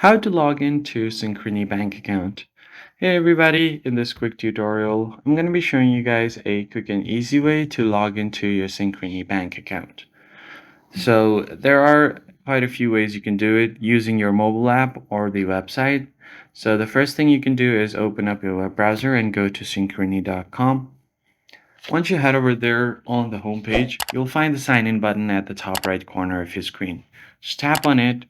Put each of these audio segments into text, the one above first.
How to log into Synchrony Bank account. Hey everybody, in this quick tutorial, I'm going to be showing you guys a quick and easy way to log into your Synchrony Bank account. So there are quite a few ways you can do it using your mobile app or the website. So the first thing you can do is open up your web browser and go to synchrony.com. Once you head over there on the home page, you'll find the sign in button at the top right corner of your screen. Just tap on it.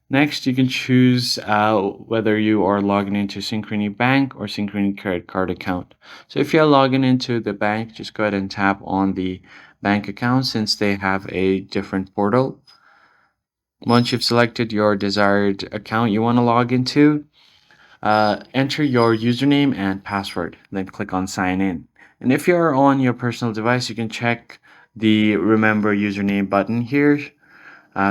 Next, you can choose whether you are logging into Synchrony Bank or Synchrony credit card account. So if you're logging into the bank, just go ahead and tap on the bank account since they have a different portal. Once you've selected your desired account you want to log into, enter your username and password, then click on sign in. And if you're on your personal device, you can check the remember username button here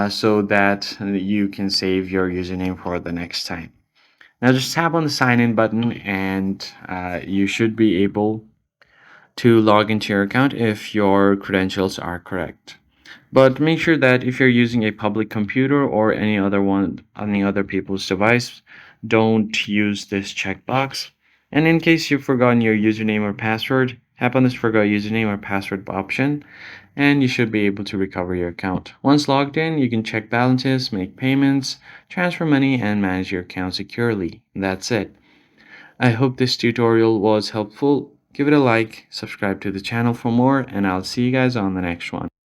so that you can save your username for the next time. Now just tap on the sign in button and you should be able to log into your account if your credentials are correct. But make sure that if you're using a public computer or any other people's device, don't use this checkbox. And in case you've forgotten your username or password, tap on this forgot username or password option, and you should be able to recover your account. Once logged in, you can check balances, make payments, transfer money, and manage your account securely. That's it. I hope this tutorial was helpful. Give it a like, subscribe to the channel for more, and I'll see you guys on the next one.